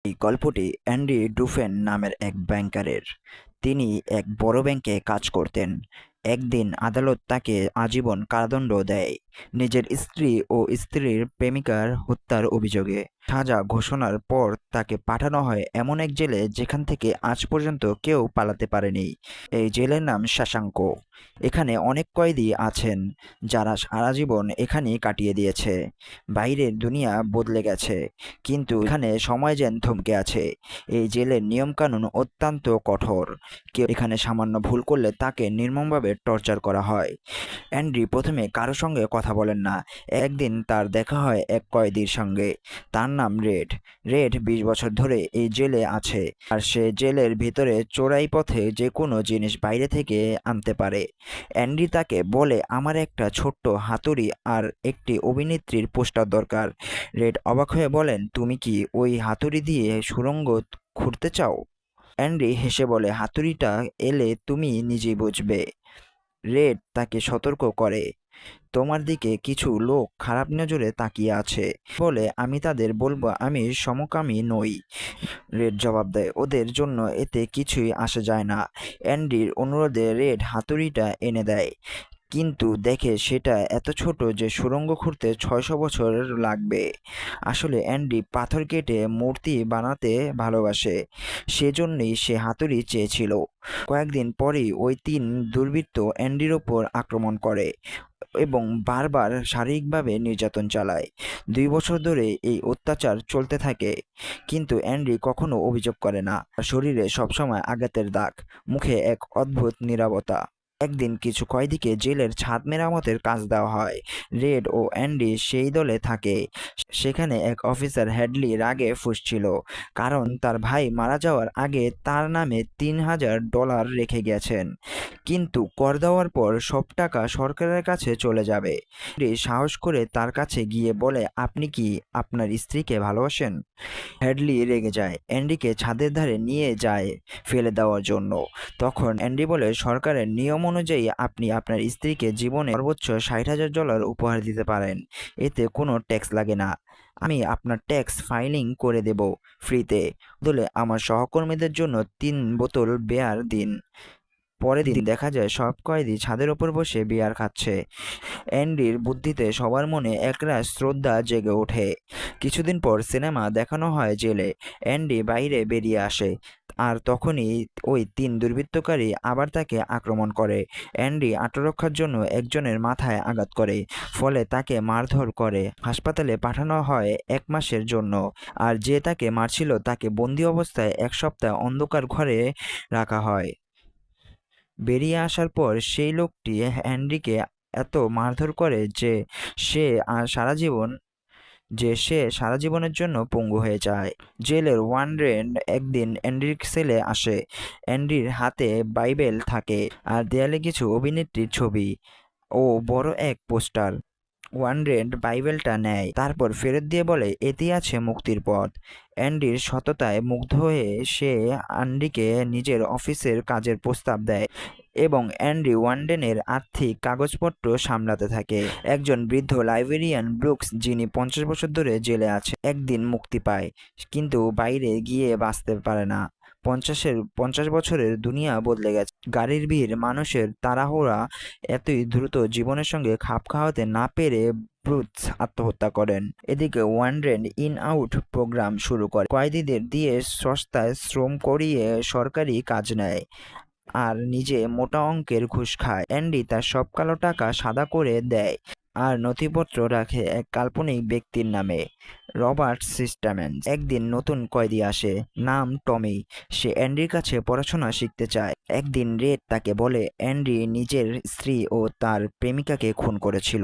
এই গল্পটি অ্যান্ডি ডুফেন নামের এক ব্যাংকারের। তিনি এক বড় ব্যাংকে কাজ করতেন। একদিন আদালত তাকে আজীবন কারাদণ্ড দেয় নিজের স্ত্রী ও স্ত্রীর প্রেমিকার হত্যার অভিযোগে। সাজা ঘোষণার পর তাকে পাঠানো হয় এমন এক জেলে যেখান থেকে আজ পর্যন্ত কেউ পালাতে পারেনি। এই জেলের নাম শশাঙ্ক। এখানে অনেক কয়েদি আছেন যারা সারা জীবন এখানেই কাটিয়ে দিয়েছে। বাইরের দুনিয়া বদলে গেছে, কিন্তু এখানে সময় যেন থমকে আছে। এই জেলের নিয়মকানুন অত্যন্ত কঠোর। কেউ এখানে সামান্য ভুল করলে তাকে নির্মমভাবে টর্চার করা হয়। অ্যান্ড্রি প্রথমে কারো সঙ্গে কথা বলেন না। একদিন তার দেখা হয় এক কয়েদির সঙ্গে। তার নাম রেড। রেড 20 বছর ধরে এই জেলে আছে, আর সে জেলের ভিতরে চোরাই পথে যে কোনো জিনিস বাইরে থেকে আনতে পারে। অ্যান্ড্রি তাকে বলে, আমার একটা ছোট্ট হাতুড়ি আর একটি অভিনেত্রীর পোস্টার দরকার। রেড অবাক হয়ে বলেন, তুমি কি ওই হাতুড়ি দিয়ে সুড়ঙ্গ খুঁড়তে চাও? অ্যান্ড্রি হেসে বলে, হাতুড়িটা এলে তুমি নিজেই বুঝবে। রেড তাকে সতর্ক করে, তোমার দিকে কিছু লোক খারাপ নজরে তাকিয়ে আছে বলে আমি তাদের বলবো আমি সমকামী নই। রেড জবাব দেয়, ওদের জন্য এতে কিছুই আসে যায় না। অ্যান্ডির অনুরোধে রেড হাতুড়িটা এনে দেয়, কিন্তু দেখে সেটা এত ছোট যে সুড়ঙ্গ খুঁড়তে 600 বছর লাগবে। আসলে অ্যান্ডি পাথর কেটে মূর্তি বানাতে ভালোবাসে, সেজন্যই সে হাতুড়ি চেয়েছিল। কয়েকদিন পরেই ওই 3 দুর্বৃত্ত অ্যান্ডির ওপর আক্রমণ করে এবং বারবার শারীরিকভাবে নির্যাতন চালায়। 2 বছর ধরে এই অত্যাচার চলতে থাকে, কিন্তু অ্যান্ডি কখনো অভিযোগ করে না। তার শরীরে সবসময় আঘাতের দাগ, মুখে এক অদ্ভুত নীরবতা। একদিন কিছু কয়েদিকে জেলের ছাদ মেরামতের কাজ দেওয়া হয়। রেড ও অ্যান্ডি সেই দলে থাকে। সেখানে এক অফিসার হ্যাডলি রাগে ফুঁসছিল, কারণ তার ভাই মারা যাওয়ার আগে তার নামে $3000 রেখে গেছেন, কিন্তু কর দেওয়ার পর সব টাকা সরকারের কাছে চলে যাবে। রে সাহস করে তার কাছে গিয়ে বলে, আপনি কি আপনার স্ত্রীকে ভালোবাসেন? হ্যাডলি রেগে যায়, অ্যান্ডিকে ছাদের ধারে নিয়ে যায় ফেলে দেওয়ার জন্য। তখন অ্যান্ডি বলে, সরকারের নিয়ম অনুযায়ী আপনি আপনার স্ত্রীকে জীবনে সর্বোচ্চ $60,000 উপহার দিতে পারেন। এতে কোনো ট্যাক্স লাগে না। আমি আপনার ট্যাক্স ফাইলিং করে দেব ফ্রিতে। বদলে আমার সহকর্মীদের জন্য 3 বোতল বিয়ার দিন। পরের দিন দেখা যায় সব কয়েদি ছাদের ওপর বসে বিয়ার খাচ্ছে। অ্যান্ডির বুদ্ধিতে সবার মনে একরাশ শ্রদ্ধা জেগে ওঠে। কিছুদিন পর সিনেমা দেখানো হয় জেলে। অ্যান্ডি বাইরে বেরিয়ে আসে, আর তখনই ওই 3 দুর্বৃত্তকারী আবার তাকে আক্রমণ করে। অ্যান্ডি আত্মরক্ষার জন্য একজনের মাথায় আঘাত করে, ফলে তাকে মারধর করে হাসপাতালে পাঠানো হয় 1 মাসের জন্য। আর যে তাকে মারছিল তাকে বন্দি অবস্থায় 1 সপ্তাহ অন্ধকার ঘরে রাখা হয়। বেরিয়ে আসার পর সেই লোকটি অ্যান্ডিকে এত মারধর করে সে সারা জীবন সে সারা জীবনের জন্য পঙ্গু হয়ে যায়। জেলের ওয়ার্ডেন একদিন অ্যান্ডির সেলে আসে। অ্যান্ডির হাতে বাইবেল থাকে, আর দেয়ালে কিছু অভিনেত্রীর ছবি ও বড় এক পোস্টার। ওয়ার্ডেন বাইবেলটা নেয়, তারপর ফেরত দিয়ে বলে, এতে আছে মুক্তির পথ। অ্যান্ডির সততায় মুগ্ধ হয়ে সে অ্যান্ডিকে নিজের অফিসের কাজের প্রস্তাব দেয় এবং অ্যান্ডি ওয়ার্ডেনের আর্থিক কাগজপত্র সামলাতে থাকে। একজন বৃদ্ধ লাইব্রেরিয়ান ব্রুকস, যিনি 50 বছর ধরে জেলে আছে, একদিন মুক্তি পায়, কিন্তু বাইরে গিয়ে বাঁচতে পারে না। 50 বছরের দুনিয়া বদলে গেছে। গাড়ির ভিড়, মানুষের তাড়াহুড়া, এতই দ্রুত জীবনের সঙ্গে খাপ খাওয়াতে না পেরে ব্রুকস আত্মহত্যা করেন। এদিকে ওয়ার্ডেন ইন আউট প্রোগ্রাম শুরু করে, কয়েদিদের দিয়ে সস্তায় শ্রম করিয়ে সরকারি কাজ নেয় আর নিজে মোটা অঙ্কের ঘুষ খায়। অ্যান্ডি তার সব কালো টাকা সাদা করে দেয় আর নথিপত্র রাখে এক কাল্পনিক ব্যক্তির নামে, রবার্ট সিস্টামেন্স। একদিন নতুন কয়েদি আসে, নাম টমি। সে অ্যান্ডির কাছে পড়াশোনা শিখতে চায়। একদিন রেড তাকে বলে অ্যান্ডি নিজের স্ত্রী ও তার প্রেমিকাকে খুন করেছিল।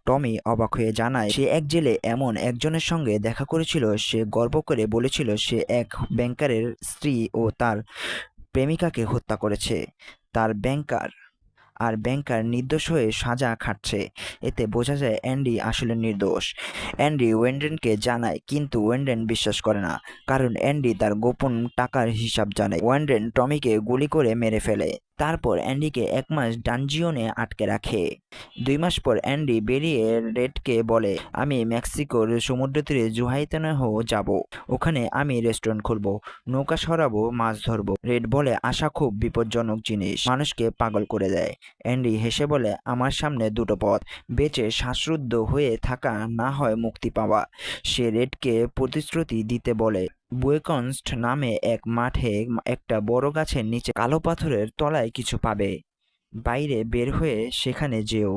টমি অবাক হয়ে জানায় সে এক জেলে এমন একজনের সঙ্গে দেখা করেছিল। সে গর্ব করে বলেছিল সে এক ব্যাংকারের স্ত্রী ও তার প্রেমিকাকে হত্যা করেছে। তার ব্যাংকার নির্দোষ হয়ে সাজা খাটছে। এতে বোঝা যায় অ্যান্ডি আসলে নির্দোষ। অ্যান্ডি ওয়েন্ডেনকে জানায়, কিন্তু ওয়েন্ডেন বিশ্বাস করে না, কারণ অ্যান্ডি তার গোপন টাকার হিসাব জানে। ওয়েন্ডেন টমিকে গুলি করে মেরে ফেলে। তারপর অ্যান্ডিকে 1 মাস ডানজিয়নে আটকে রাখে। 2 মাস পর অ্যান্ডি বেরিয়ে রেডকে বলে, আমি মেক্সিকোর সমুদ্র তীরে জুহাইতানাহো যাব। ওখানে আমি রেস্টুরেন্ট খুলবো, নৌকা সরাবো, মাছ ধরবো। রেড বলে, আশা খুব বিপজ্জনক জিনিস, মানুষকে পাগল করে দেয়। অ্যান্ডি হেসে বলে, আমার সামনে দুটো পথ, বেঁচে শ্বাসরুদ্ধ হয়ে থাকা, না হয় মুক্তি পাওয়া। সে রেডকে প্রতিশ্রুতি দিতে বলে, বুয়েকনস্ট নামে এক মাঠে একটা বড় গাছের নিচে কালো পাথরের তলায় কিছু পাবে। বাইরে বের হয়ে সেখানে যেও।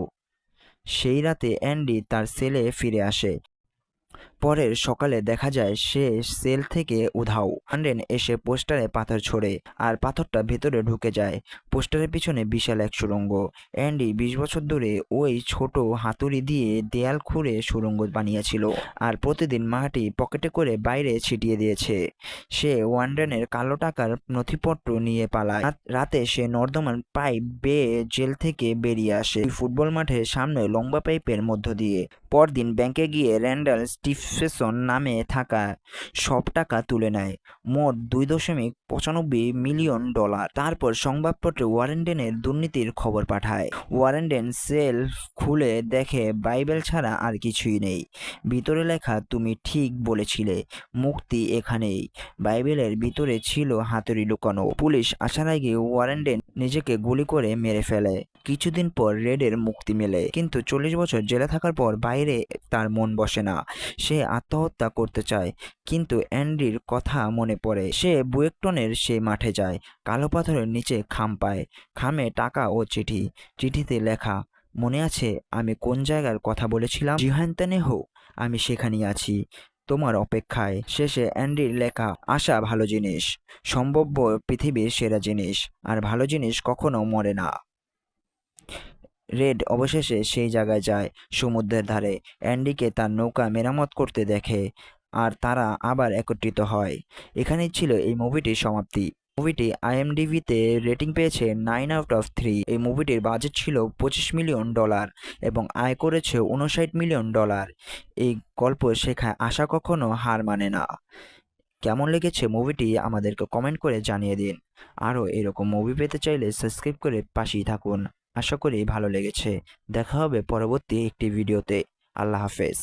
সেই রাতে অ্যান্ডি তার সেলে ফিরে আসে। পরের সকালে দেখা যায় সে সেল থেকে উধাও। ওয়ারেন এসে পোস্টারে পাথর ছোড়ে, আর পাথরটা ভেতরে ঢুকে যায়। পোস্টারের পিছনে বিশাল এক সুড়ঙ্গ। অ্যান্ডি 20 বছর ধরে ওই ছোট হাতুড়ি দিয়ে দেয়াল খুঁড়ে সুড়ঙ্গ বানিয়েছিল, আর প্রতিদিন মাটি পকেটে করে বাইরে ছিটিয়ে দিয়েছে। সে ওয়ারেনের কালো টাকার নথিপত্র নিয়ে পালায়। রাতে সে নর্দমার পাইপ বেয়ে জেল থেকে বেরিয়ে আসে, ফুটবল মাঠের সামনে লম্বা পাইপের মধ্য দিয়ে। পরদিন ব্যাংকে গিয়ে র্যান্ডাল স্টিফেনসন নামে থাকা সব টাকা তুলে নেয়, মোট $2.95 মিলিয়ন। তারপর সংবাদপত্রে ওয়ারেনের দুর্নীতির খবর পাঠায়। ওয়ারেন সেল খুলে দেখে বাইবেল ছাড়া আর কিছুই নেই। ভিতরে লেখা, তুমি ঠিক বলেছিলে, মুক্তি এখানেই। বাইবেলের ভিতরে ছিল হাতুড়ি লুকানো। পুলিশ আসার আগে ওয়ারেন নিজেকে গুলি করে মেরে ফেলে। কিছুদিন পর রেডের মুক্তি মেলে, কিন্তু 40 বছর জেলে থাকার পর বাইরে তার মন বসে না। সে আত্মহত্যা করতে চায়, কিন্তু অ্যান্ডির কথা মনে পড়ে। সে বুয়েকটনের সেই মাঠে যায়, কালো পাথরের নিচে খাম পায়। খামে টাকা ও চিঠি। চিঠিতে লেখা, মনে আছে আমি কোন জায়গার কথা বলেছিলাম? জিহান্তানেহো, আমি সেখানেই আছি, তোমার অপেক্ষায়। শেষে অ্যান্ডির লেখা, আশা ভালো জিনিস, সম্ভাব্য পৃথিবীর সেরা জিনিস, আর ভালো জিনিস কখনো মরে না। রেড অবশেষে সেই জায়গায় যায়, সমুদ্রের ধারে। অ্যান্ডিকে তার নৌকা মেরামত করতে দেখে, আর তারা আবার একত্রিত হয়। এখানেই ছিল এই মুভিটির সমাপ্তি। মুভিটি IMDb-তে রেটিং পেয়েছে 9/3। এই মুভিটির বাজেট ছিল $25 মিলিয়ন এবং আয় করেছে $59 মিলিয়ন। এই গল্প শেখায় আশা কখনো হার মানে না। কেমন লেগেছে মুভিটি আমাদেরকে কমেন্ট করে জানিয়ে দিন। আরও এরকম মুভি পেতে চাইলে সাবস্ক্রাইব করে পাশেই থাকুন। আশা করি ভালো লেগেছে। দেখা হবে পরবর্তী একটি ভিডিওতে। আল্লাহ হাফেজ।